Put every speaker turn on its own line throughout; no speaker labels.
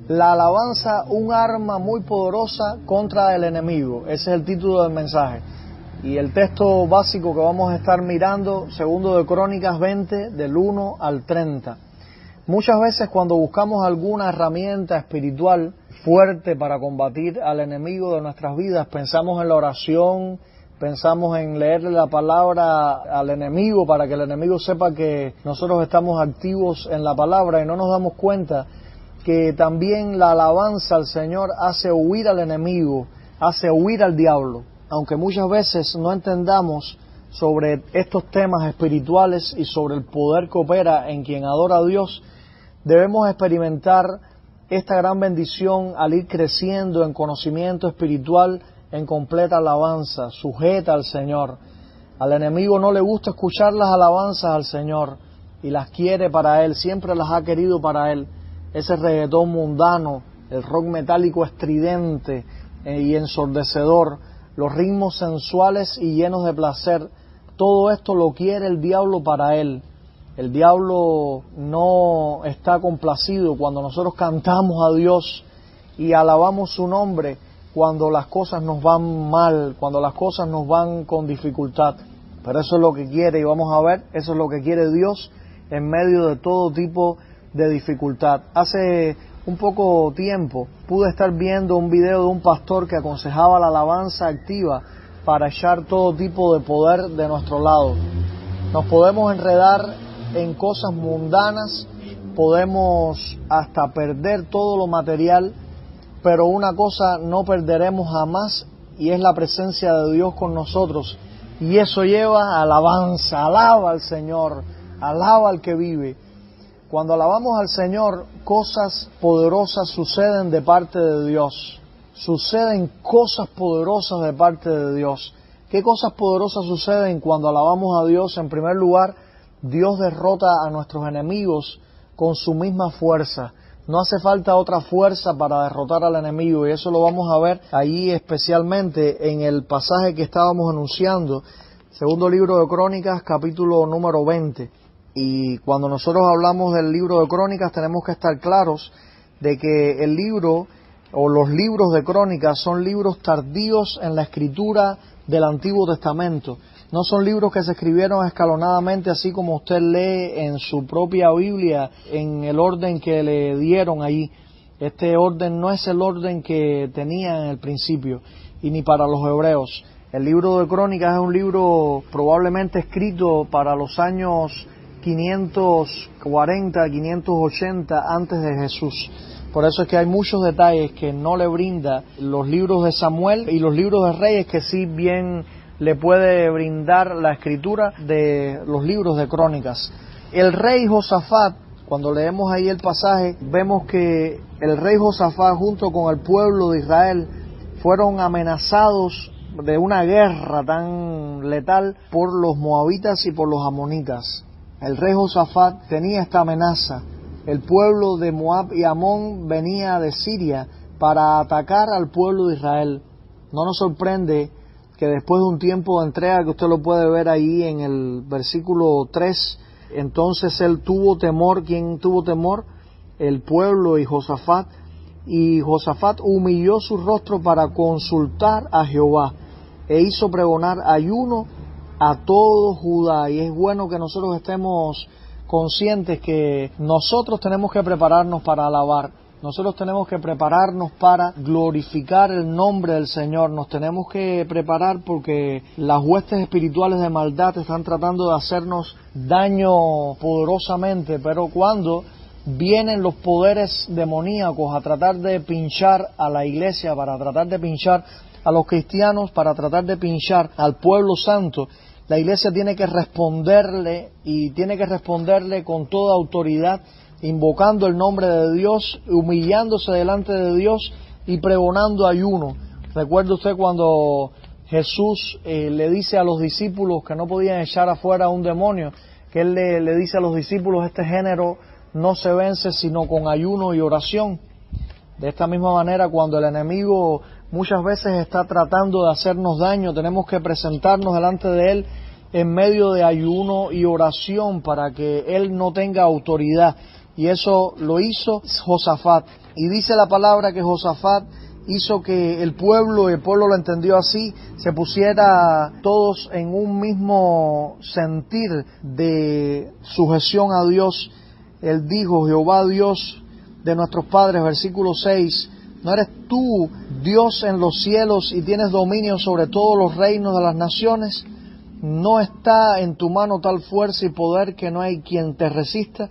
La alabanza, un arma muy poderosa contra el enemigo. Ese es el título del mensaje. Y el texto básico que vamos a estar mirando, segundo de Crónicas 20, del 1 al 30. Muchas veces cuando buscamos alguna herramienta espiritual fuerte para combatir al enemigo de nuestras vidas, pensamos en la oración, pensamos en leerle la palabra al enemigo para que el enemigo sepa que nosotros estamos activos en la palabra, y no nos damos cuenta que también la alabanza al Señor hace huir al enemigo, hace huir al diablo. Aunque muchas veces no entendamos sobre estos temas espirituales y sobre el poder que opera en quien adora a Dios, debemos experimentar esta gran bendición al ir creciendo en conocimiento espiritual, en completa alabanza, sujeta al Señor. Al enemigo no le gusta escuchar las alabanzas al Señor y las quiere para Él, siempre las ha querido para Él. Ese reggaetón mundano, el rock metálico estridente y ensordecedor, los ritmos sensuales y llenos de placer, todo esto lo quiere el diablo para Él. El diablo no está complacido cuando nosotros cantamos a Dios y alabamos su nombre cuando las cosas nos van mal, cuando las cosas nos van con dificultad. Pero eso es lo que quiere, y vamos a ver, eso es lo que quiere Dios en medio de todo tipo de dificultad. Hace un poco tiempo pude estar viendo un video de un pastor que aconsejaba la alabanza activa para echar todo tipo de poder de nuestro lado. Nos podemos enredar en cosas mundanas, podemos hasta perder todo lo material, pero una cosa no perderemos jamás, y es la presencia de Dios con nosotros, y eso lleva alabanza. Alaba al Señor, alaba al que vive. Cuando alabamos al Señor, cosas poderosas suceden de parte de Dios. Suceden cosas poderosas de parte de Dios. ¿Qué cosas poderosas suceden cuando alabamos a Dios? En primer lugar, Dios derrota a nuestros enemigos con su misma fuerza. No hace falta otra fuerza para derrotar al enemigo, y eso lo vamos a ver ahí especialmente en el pasaje que estábamos anunciando, segundo libro de Crónicas, capítulo número 20. Y cuando nosotros hablamos del libro de Crónicas tenemos que estar claros de que el libro o los libros de Crónicas son libros tardíos en la escritura del Antiguo Testamento. No son libros que se escribieron escalonadamente, así como usted lee en su propia Biblia, en el orden que le dieron allí. Este orden no es el orden que tenía en el principio, y ni para los hebreos. El libro de Crónicas es un libro probablemente escrito para los años 540, 580 antes de Jesús. Por eso es que hay muchos detalles que no le brinda los libros de Samuel y los libros de Reyes, que sí bien le puede brindar la escritura de los libros de Crónicas. El rey Josafat, cuando leemos ahí el pasaje, vemos que el rey Josafat junto con el pueblo de Israel fueron amenazados de una guerra tan letal por los moabitas y por los amonitas. El rey Josafat tenía esta amenaza. El pueblo de Moab y Amón venía de Siria para atacar al pueblo de Israel. No nos sorprende que después de un tiempo de entrega, que usted lo puede ver ahí en el versículo 3, entonces él tuvo temor. ¿Quién tuvo temor? El pueblo y Josafat. Y Josafat humilló su rostro para consultar a Jehová e hizo pregonar ayuno a todo Judá. Y es bueno que nosotros estemos conscientes que nosotros tenemos que prepararnos para alabar. Nosotros tenemos que prepararnos para glorificar el nombre del Señor. Nos tenemos que preparar porque las huestes espirituales de maldad están tratando de hacernos daño poderosamente, pero cuando vienen los poderes demoníacos a tratar de pinchar a la iglesia, para tratar de pinchar a los cristianos, para tratar de pinchar al pueblo santo, la iglesia tiene que responderle, y tiene que responderle con toda autoridad, invocando el nombre de Dios, humillándose delante de Dios y pregonando ayuno. ¿Recuerda usted cuando Jesús le dice a los discípulos que no podían echar afuera a un demonio? Que Él le dice a los discípulos, este género no se vence sino con ayuno y oración. De esta misma manera, cuando el enemigo muchas veces está tratando de hacernos daño, tenemos que presentarnos delante de Él en medio de ayuno y oración para que Él no tenga autoridad. y eso lo hizo Josafat. Y dice la palabra que Josafat hizo que el pueblo lo entendió así, se pusiera todos en un mismo sentir de sujeción a Dios. Él dijo: Jehová Dios de nuestros padres, versículo 6, ¿no eres tú Dios en los cielos y tienes dominio sobre todos los reinos de las naciones? ¿No está en tu mano tal fuerza y poder que no hay quien te resista?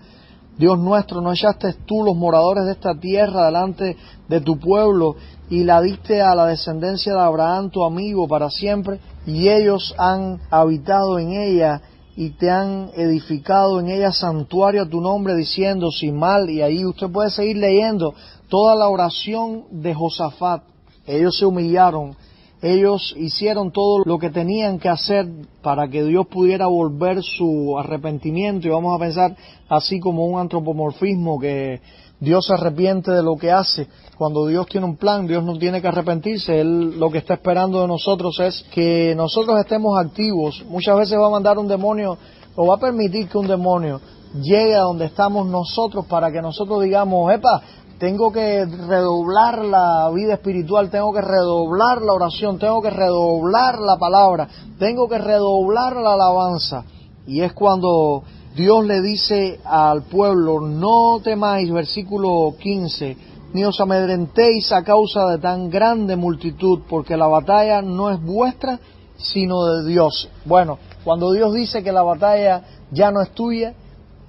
Dios nuestro, ¿no echaste tú los moradores de esta tierra delante de tu pueblo y la diste a la descendencia de Abraham, tu amigo, para siempre? Y ellos han habitado en ella y te han edificado en ella santuario a tu nombre, diciendo sin mal. Y ahí usted puede seguir leyendo toda la oración de Josafat. Ellos se humillaron, ellos hicieron todo lo que tenían que hacer para que Dios pudiera volver su arrepentimiento, y vamos a pensar así como un antropomorfismo, que Dios se arrepiente de lo que hace. Cuando Dios tiene un plan, Dios no tiene que arrepentirse. Él lo que está esperando de nosotros es que nosotros estemos activos. Muchas veces va a mandar un demonio, o va a permitir que un demonio llegue a donde estamos nosotros para que nosotros digamos: epa, tengo que redoblar la vida espiritual, tengo que redoblar la oración, tengo que redoblar la palabra, tengo que redoblar la alabanza. Y es cuando Dios le dice al pueblo: no temáis, versículo 15, ni os amedrentéis a causa de tan grande multitud, porque la batalla no es vuestra, sino de Dios. Bueno, cuando Dios dice que la batalla ya no es tuya,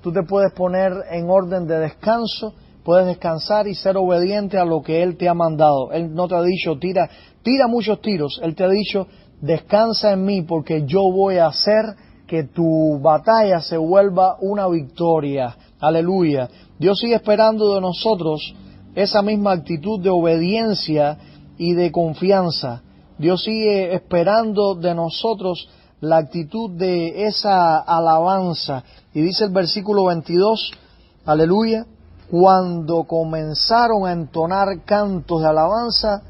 tú te puedes poner en orden de descanso, puedes descansar y ser obediente a lo que Él te ha mandado. Él no te ha dicho tira muchos tiros, Él te ha dicho: descansa en mí, porque yo voy a hacer que tu batalla se vuelva una victoria. Aleluya. Dios sigue esperando de nosotros esa misma actitud de obediencia y de confianza. Dios sigue esperando de nosotros la actitud de esa alabanza. Y dice el versículo 22, aleluya: cuando comenzaron a entonar cantos de alabanza,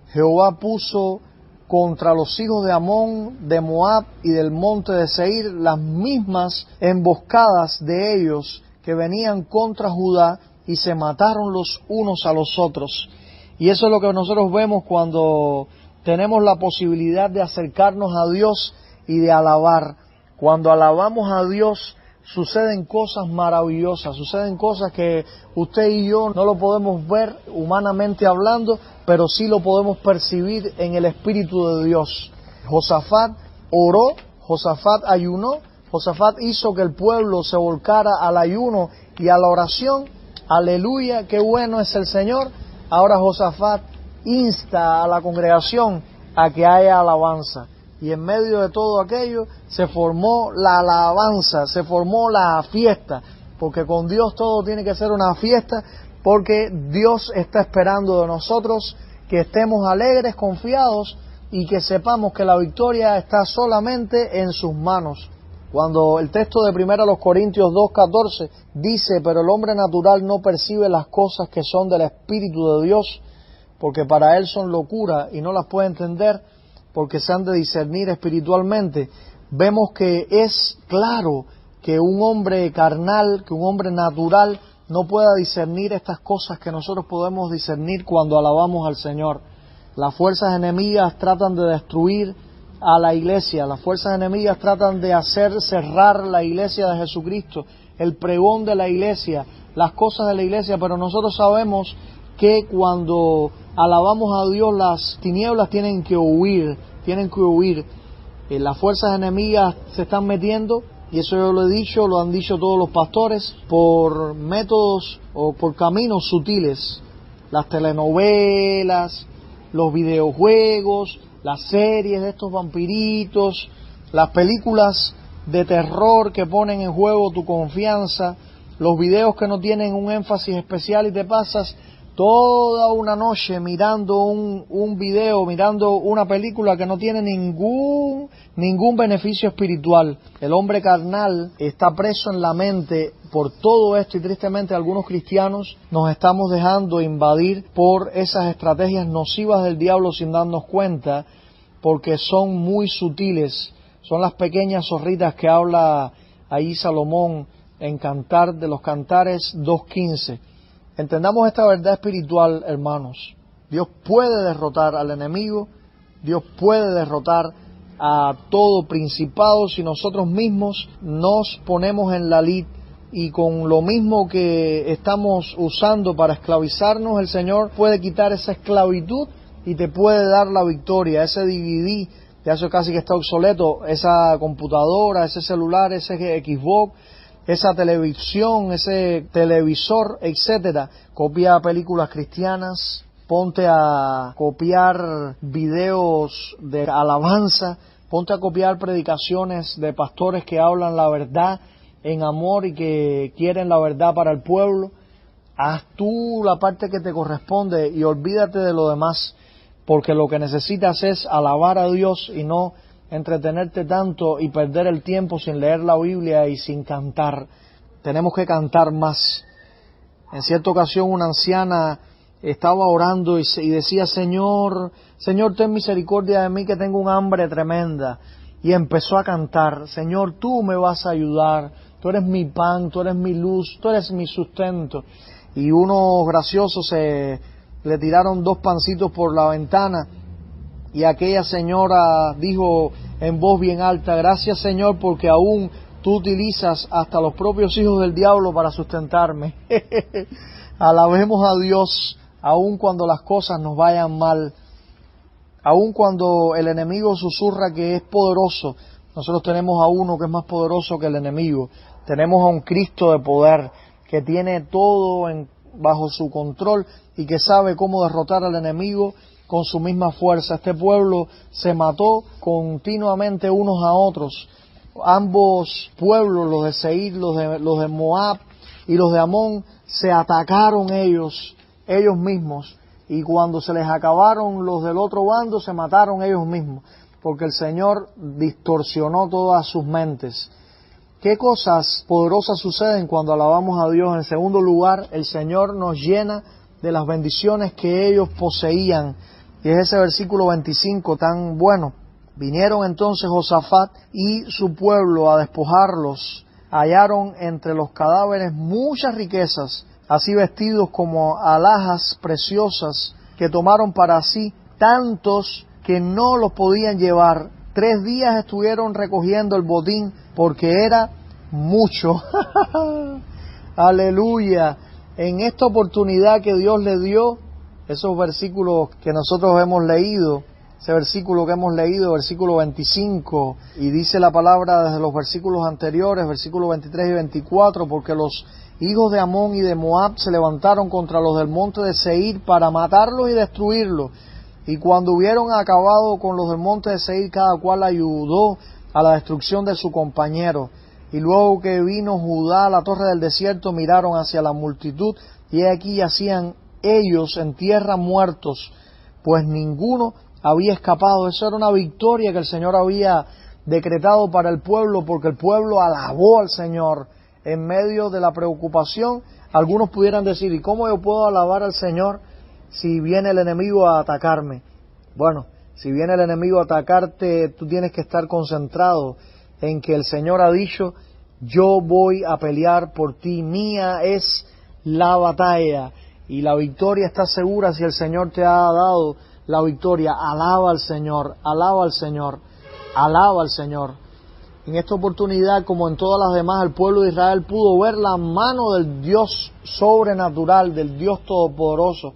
Jehová puso contra los hijos de Amón, de Moab y del monte de Seir las mismas emboscadas de ellos que venían contra Judá, y se mataron los unos a los otros. Y eso es lo que nosotros vemos cuando tenemos la posibilidad de acercarnos a Dios y de alabar. Cuando alabamos a Dios, suceden cosas maravillosas, suceden cosas que usted y yo no lo podemos ver humanamente hablando, pero sí lo podemos percibir en el Espíritu de Dios. Josafat oró, Josafat ayunó, Josafat hizo que el pueblo se volcara al ayuno y a la oración. Aleluya, qué bueno es el Señor. Ahora Josafat insta a la congregación a que haya alabanza. Y en medio de todo aquello se formó la alabanza, se formó la fiesta, porque con Dios todo tiene que ser una fiesta, porque Dios está esperando de nosotros que estemos alegres, confiados, y que sepamos que la victoria está solamente en sus manos. Cuando el texto de 1 Corintios 2:14 dice: pero el hombre natural no percibe las cosas que son del Espíritu de Dios, porque para él son locura y no las puede entender, porque se han de discernir espiritualmente. Vemos que es claro que un hombre carnal, que un hombre natural no pueda discernir estas cosas que nosotros podemos discernir cuando alabamos al Señor. Las fuerzas enemigas tratan de destruir a la iglesia, las fuerzas enemigas tratan de hacer cerrar la iglesia de Jesucristo, el pregón de la iglesia, las cosas de la iglesia, pero nosotros sabemos que cuando alabamos a Dios, las tinieblas tienen que huir. Las fuerzas enemigas se están metiendo, y eso yo lo he dicho, lo han dicho todos los pastores, por métodos o por caminos sutiles. Las telenovelas, los videojuegos, las series de estos vampiritos, las películas de terror que ponen en juego tu confianza, los videos que no tienen un énfasis especial y te pasas toda una noche mirando un video, mirando una película que no tiene ningún beneficio espiritual. El hombre carnal está preso en la mente por todo esto, y tristemente algunos cristianos nos estamos dejando invadir por esas estrategias nocivas del diablo sin darnos cuenta, porque son muy sutiles. Son las pequeñas zorritas que habla ahí Salomón en Cantar de los Cantares 2:15. Entendamos esta verdad espiritual, hermanos. Dios puede derrotar al enemigo, Dios puede derrotar a todo principado si nosotros mismos nos ponemos en la lid, y con lo mismo que estamos usando para esclavizarnos, el Señor puede quitar esa esclavitud y te puede dar la victoria. Ese DVD, ya eso casi que está obsoleto, esa computadora, ese celular, ese Xbox, esa televisión, ese televisor, etcétera. Copia películas cristianas, ponte a copiar videos de alabanza, ponte a copiar predicaciones de pastores que hablan la verdad en amor y que quieren la verdad para el pueblo. Haz tú la parte que te corresponde y olvídate de lo demás, porque lo que necesitas es alabar a Dios y no entretenerte tanto y perder el tiempo sin leer la Biblia y sin cantar. Tenemos que cantar más. En cierta ocasión una anciana estaba orando y decía: Señor, ten misericordia de mí que tengo un hambre tremenda. Y empezó a cantar: Señor, tú me vas a ayudar, tú eres mi pan, tú eres mi luz, tú eres mi sustento. Y unos graciosos le tiraron 2 pancitos por la ventana, y aquella señora dijo en voz bien alta: gracias, Señor, porque aún tú utilizas hasta los propios hijos del diablo para sustentarme. Alabemos a Dios, aun cuando las cosas nos vayan mal, aun cuando el enemigo susurra que es poderoso. Nosotros tenemos a uno que es más poderoso que el enemigo. Tenemos a un Cristo de poder que tiene todo bajo su control y que sabe cómo derrotar al enemigo con su misma fuerza. Este pueblo se mató continuamente unos a otros. Ambos pueblos, los de Seir, los de Moab y los de Amón, se atacaron ellos mismos. Y cuando se les acabaron los del otro bando, se mataron ellos mismos, porque el Señor distorsionó todas sus mentes. ¿Qué cosas poderosas suceden cuando alabamos a Dios? En segundo lugar, el Señor nos llena de las bendiciones que ellos poseían. Y es ese versículo 25 tan bueno. Vinieron entonces Josafat y su pueblo a despojarlos. Hallaron entre los cadáveres muchas riquezas, así vestidos como alhajas preciosas, que tomaron para sí tantos que no los podían llevar. 3 días estuvieron recogiendo el botín porque era mucho. Aleluya. En esta oportunidad que Dios le dio, esos versículos que nosotros hemos leído, ese versículo que hemos leído, versículo 25, y dice la palabra desde los versículos anteriores, versículos 23 y 24, porque los hijos de Amón y de Moab se levantaron contra los del monte de Seir para matarlos y destruirlos. Y cuando hubieron acabado con los del monte de Seir, cada cual ayudó a la destrucción de su compañero. Y luego que vino Judá a la torre del desierto, miraron hacia la multitud, y aquí yacían ellos en tierra muertos, pues ninguno había escapado. Eso era una victoria que el Señor había decretado para el pueblo, porque el pueblo alabó al Señor en medio de la preocupación. Algunos pudieran decir: ¿y cómo yo puedo alabar al Señor si viene el enemigo a atacarme? Bueno, si viene el enemigo a atacarte, tú tienes que estar concentrado en que el Señor ha dicho: yo voy a pelear por ti, mía es la batalla, y la victoria está segura si el Señor te ha dado la victoria. Alaba al Señor, alaba al Señor, alaba al Señor. En esta oportunidad, como en todas las demás, el pueblo de Israel pudo ver la mano del Dios sobrenatural, del Dios todopoderoso,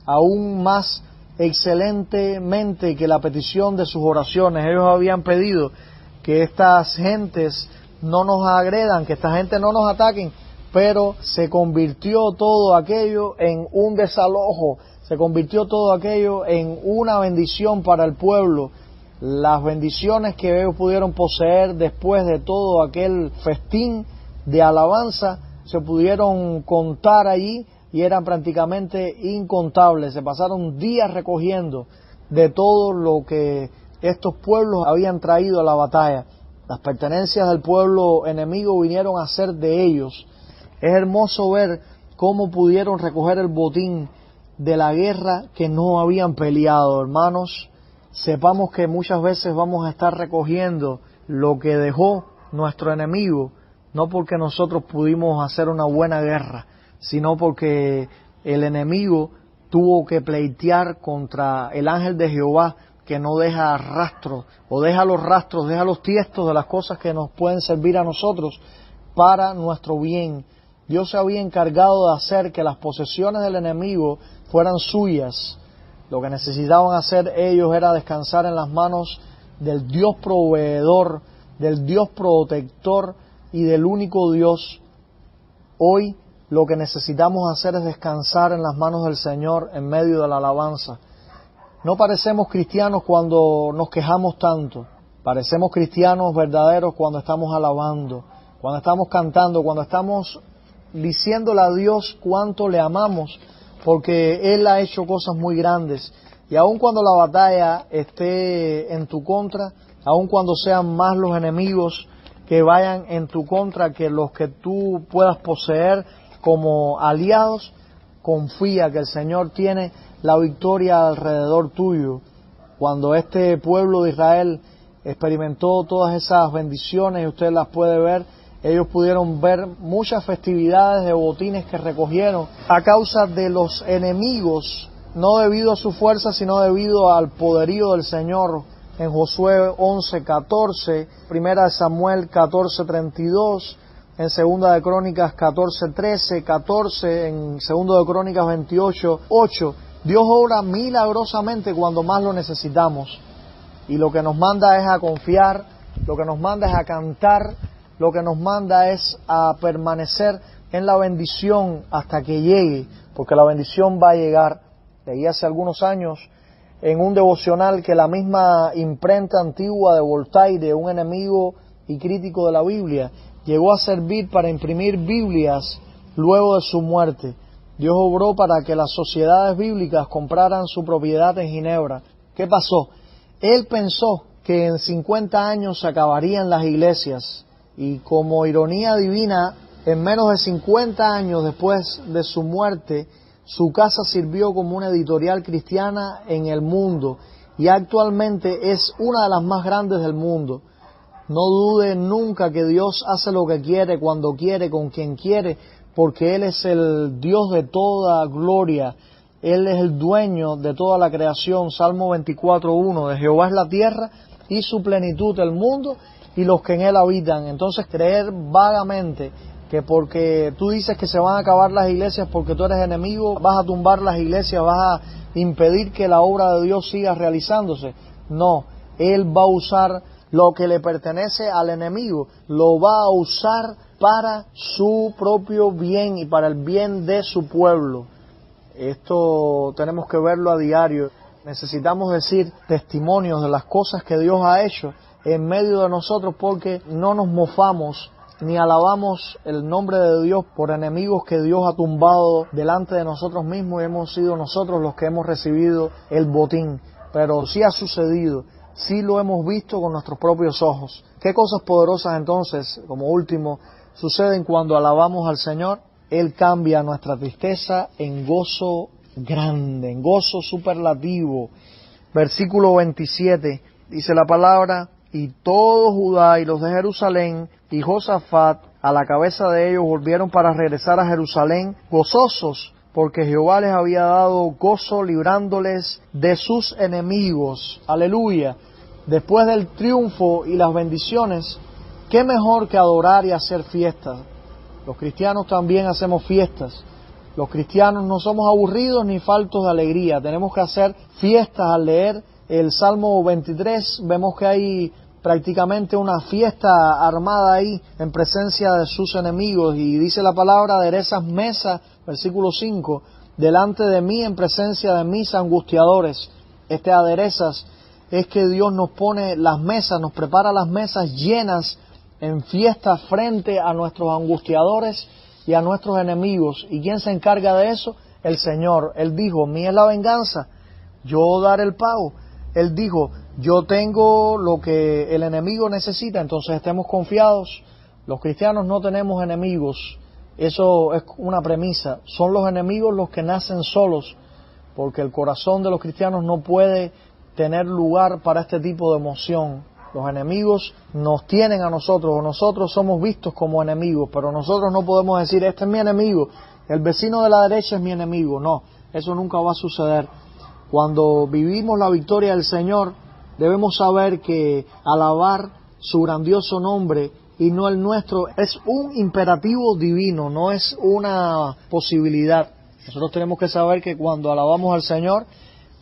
aún más excelentemente que la petición de sus oraciones. Ellos habían pedido que estas gentes no nos agredan, que esta gente no nos ataquen, pero se convirtió todo aquello en un desalojo, se convirtió todo aquello en una bendición para el pueblo. Las bendiciones que ellos pudieron poseer después de todo aquel festín de alabanza se pudieron contar allí y eran prácticamente incontables. Se pasaron días recogiendo de todo lo que estos pueblos habían traído a la batalla. Las pertenencias del pueblo enemigo vinieron a ser de ellos. Es hermoso ver cómo pudieron recoger el botín de la guerra que no habían peleado. Hermanos, sepamos que muchas veces vamos a estar recogiendo lo que dejó nuestro enemigo no porque nosotros pudimos hacer una buena guerra, sino porque el enemigo tuvo que pleitear contra el ángel de Jehová, que no deja rastros, o deja los rastros, deja los tiestos de las cosas que nos pueden servir a nosotros para nuestro bien. Dios se había encargado de hacer que las posesiones del enemigo fueran suyas. Lo que necesitaban hacer ellos era descansar en las manos del Dios proveedor, del Dios protector y del único Dios. Hoy lo que necesitamos hacer es descansar en las manos del Señor en medio de la alabanza. No parecemos cristianos cuando nos quejamos tanto. Parecemos cristianos verdaderos cuando estamos alabando, cuando estamos cantando, cuando estamos diciéndole a Dios cuánto le amamos, porque Él ha hecho cosas muy grandes. Y aun cuando la batalla esté en tu contra, aun cuando sean más los enemigos que vayan en tu contra que los que tú puedas poseer como aliados, confía que el Señor tiene la victoria alrededor tuyo. Cuando este pueblo de Israel experimentó todas esas bendiciones, y usted las puede ver, ellos pudieron ver muchas festividades de botines que recogieron a causa de los enemigos, no debido a su fuerza, sino debido al poderío del Señor. En Josué 11:14, Primera de Samuel 14:32, en Segunda de Crónicas 14:13, 14, en Segunda de Crónicas 28:8. Dios obra milagrosamente cuando más lo necesitamos. Y lo que nos manda es a confiar, lo que nos manda es a cantar, lo que nos manda es a permanecer en la bendición hasta que llegue, porque la bendición va a llegar. Leí hace algunos años en un devocional que la misma imprenta antigua de Voltaire, un enemigo y crítico de la Biblia, llegó a servir para imprimir Biblias luego de su muerte. Dios obró para que las sociedades bíblicas compraran su propiedad en Ginebra. ¿Qué pasó? Él pensó que en 50 años se acabarían las iglesias y, como ironía divina, en menos de 50 años después de su muerte, su casa sirvió como una editorial cristiana en el mundo y actualmente es una de las más grandes del mundo. No dude nunca que Dios hace lo que quiere, cuando quiere, con quien quiere, porque Él es el Dios de toda gloria. Él es el dueño de toda la creación. Salmo 24:1, de Jehová es la tierra y su plenitud, el mundo y los que en él habitan. Entonces, creer vagamente que porque tú dices que se van a acabar las iglesias porque tú eres enemigo, vas a tumbar las iglesias, vas a impedir que la obra de Dios siga realizándose. No, Él va a usar lo que le pertenece al enemigo, lo va a usar para su propio bien y para el bien de su pueblo. Esto tenemos que verlo a diario. Necesitamos decir testimonios de las cosas que Dios ha hecho en medio de nosotros, porque no nos mofamos ni alabamos el nombre de Dios por enemigos que Dios ha tumbado delante de nosotros mismos y hemos sido nosotros los que hemos recibido el botín. Pero sí ha sucedido, sí lo hemos visto con nuestros propios ojos. ¿Qué cosas poderosas entonces, como último, suceden cuando alabamos al Señor? Él cambia nuestra tristeza en gozo grande, en gozo superlativo. Versículo 27, dice la palabra: y todo Judá y los de Jerusalén y Josafat, a la cabeza de ellos, volvieron para regresar a Jerusalén gozosos, porque Jehová les había dado gozo librándoles de sus enemigos. Aleluya. Después del triunfo y las bendiciones, ¿qué mejor que adorar y hacer fiestas? Los cristianos también hacemos fiestas. Los cristianos no somos aburridos ni faltos de alegría. Tenemos que hacer fiestas. Al leer el Salmo 23, vemos que hay prácticamente una fiesta armada ahí en presencia de sus enemigos. Y dice la palabra: aderezas mesas, versículo 5, delante de mí en presencia de mis angustiadores. Aderezas es que Dios nos pone las mesas, nos prepara las mesas llenas en fiesta frente a nuestros angustiadores y a nuestros enemigos. ¿Y quién se encarga de eso? El Señor. Él dijo: mía es la venganza, yo daré el pago. Él dijo: yo tengo lo que el enemigo necesita. Entonces estemos confiados. Los cristianos no tenemos enemigos. Eso es una premisa. Son los enemigos los que nacen solos, porque el corazón de los cristianos no puede tener lugar para este tipo de emoción. Los enemigos nos tienen a nosotros, o nosotros somos vistos como enemigos, pero nosotros no podemos decir, este es mi enemigo, el vecino de la derecha es mi enemigo. No, eso nunca va a suceder. Cuando vivimos la victoria del Señor, debemos saber que alabar su grandioso nombre y no el nuestro es un imperativo divino, no es una posibilidad. Nosotros tenemos que saber que cuando alabamos al Señor,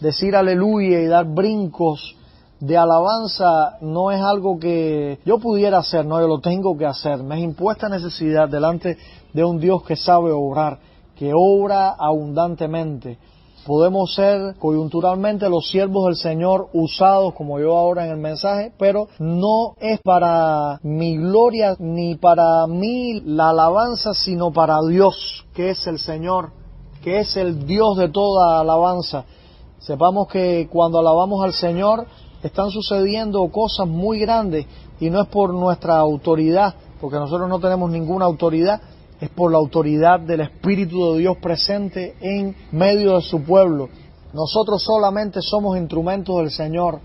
decir aleluya y dar brincos de alabanza no es algo que yo pudiera hacer, no, yo lo tengo que hacer. Me es impuesta necesidad delante de un Dios que sabe obrar, que obra abundantemente. Podemos ser coyunturalmente los siervos del Señor usados como yo ahora en el mensaje, pero no es para mi gloria ni para mí la alabanza, sino para Dios, que es el Señor, que es el Dios de toda alabanza. Sepamos que cuando alabamos al Señor están sucediendo cosas muy grandes y no es por nuestra autoridad, porque nosotros no tenemos ninguna autoridad, es por la autoridad del Espíritu de Dios presente en medio de su pueblo. Nosotros solamente somos instrumentos del Señor,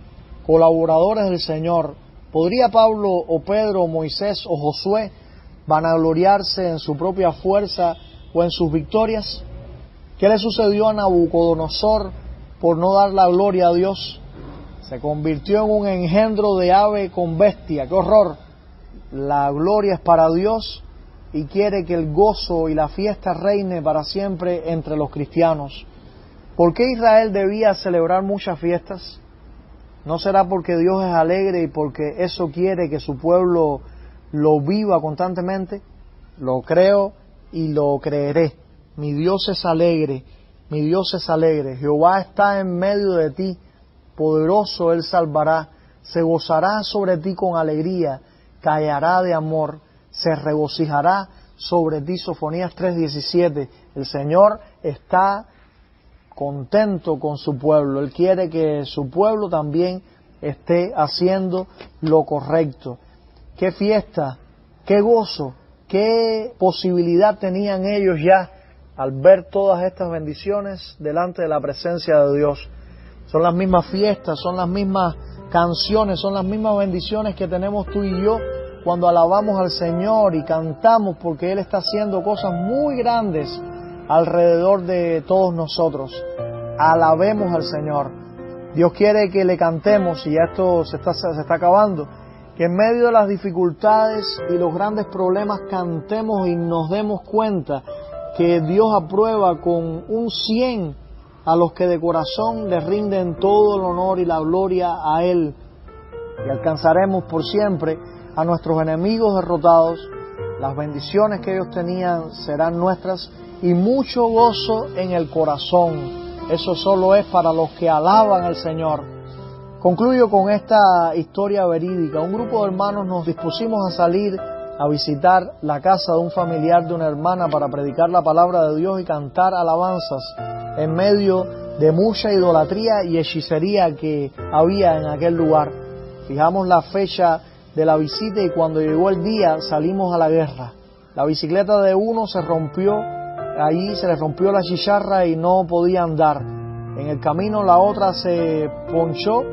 colaboradores del Señor. ¿Podría Pablo o Pedro o Moisés o Josué vanagloriarse en su propia fuerza o en sus victorias? ¿Qué le sucedió a Nabucodonosor por no dar la gloria a Dios? Se convirtió en un engendro de ave con bestia. ¡Qué horror! La gloria es para Dios y quiere que el gozo y la fiesta reine para siempre entre los cristianos. ¿Por qué Israel debía celebrar muchas fiestas? ¿No será porque Dios es alegre y porque eso quiere que su pueblo lo viva constantemente? Lo creo y lo creeré. Mi Dios es alegre, mi Dios es alegre. Jehová está en medio de ti, poderoso Él salvará. Se gozará sobre ti con alegría, callará de amor, se regocijará sobre ti. Sofonías 3:17. El Señor está contento con su pueblo. Él quiere que su pueblo también esté haciendo lo correcto. ¡Qué fiesta! ¡Qué gozo! ¿Qué posibilidad tenían ellos ya al ver todas estas bendiciones delante de la presencia de Dios? Son las mismas fiestas, son las mismas canciones, son las mismas bendiciones que tenemos tú y yo cuando alabamos al Señor y cantamos, porque Él está haciendo cosas muy grandes alrededor de todos nosotros. Alabemos al Señor. Dios quiere que le cantemos, y ya esto se está acabando, que en medio de las dificultades y los grandes problemas cantemos y nos demos cuenta que Dios aprueba con un 100 a los que de corazón le rinden todo el honor y la gloria a Él. Y alcanzaremos por siempre a nuestros enemigos derrotados. Las bendiciones que ellos tenían serán nuestras y mucho gozo en el corazón. Eso solo es para los que alaban al Señor. Concluyo con esta historia verídica. Un grupo de hermanos nos dispusimos a salir a visitar la casa de un familiar de una hermana para predicar la palabra de Dios y cantar alabanzas en medio de mucha idolatría y hechicería que había en aquel lugar. Fijamos la fecha de la visita y cuando llegó el día salimos a la guerra. La bicicleta de uno se rompió, allí se le rompió la chicharra y no podía andar. En el camino la otra se ponchó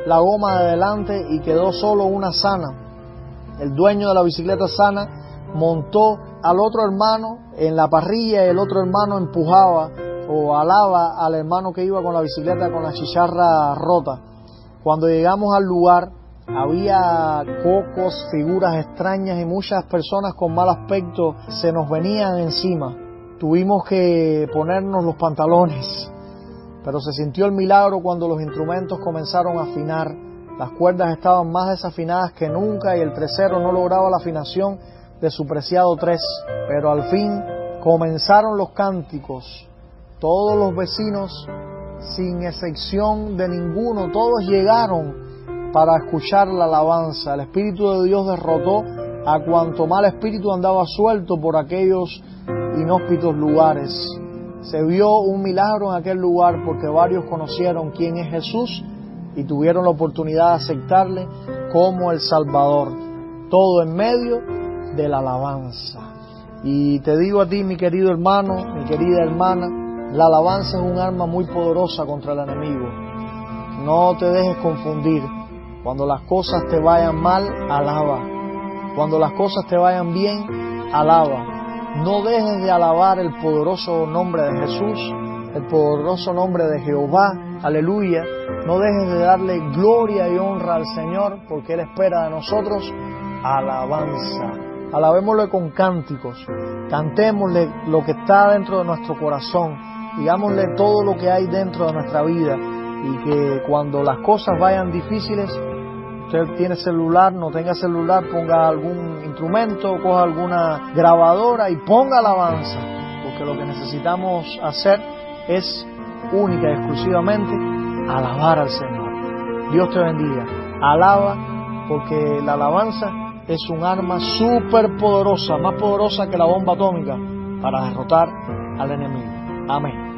la goma de delante y quedó solo una sana. El dueño de la bicicleta sana montó al otro hermano en la parrilla y el otro hermano empujaba o alaba al hermano que iba con la bicicleta con la chicharra rota. Cuando llegamos al lugar había cocos, figuras extrañas y muchas personas con mal aspecto se nos venían encima. Tuvimos que ponernos los pantalones, pero se sintió el milagro cuando los instrumentos comenzaron a afinar. Las cuerdas estaban más desafinadas que nunca y el tercero no lograba la afinación de su preciado 3. Pero al fin comenzaron los cánticos. Todos los vecinos, sin excepción de ninguno, todos llegaron para escuchar la alabanza. El Espíritu de Dios derrotó a cuanto mal espíritu andaba suelto por aquellos inhóspitos lugares. Se vio un milagro en aquel lugar porque varios conocieron quién es Jesús y tuvieron la oportunidad de aceptarle como el Salvador. Todo en medio de la alabanza. Y te digo a ti, mi querido hermano, mi querida hermana, la alabanza es un arma muy poderosa contra el enemigo. No te dejes confundir. Cuando las cosas te vayan mal, alaba. Cuando las cosas te vayan bien, alaba. No dejes de alabar el poderoso nombre de Jesús, el poderoso nombre de Jehová. Aleluya. No dejes de darle gloria y honra al Señor, porque Él espera de nosotros alabanza. Alabémosle con cánticos, cantémosle lo que está dentro de nuestro corazón, digámosle todo lo que hay dentro de nuestra vida, y que cuando las cosas vayan difíciles, usted tiene celular, no tenga celular, ponga algún instrumento, coja alguna grabadora y ponga alabanza, porque lo que necesitamos hacer es única y exclusivamente alabar al Señor. Dios te bendiga. Alaba, porque la alabanza es un arma súper poderosa, más poderosa que la bomba atómica, para derrotar al enemigo. Amén.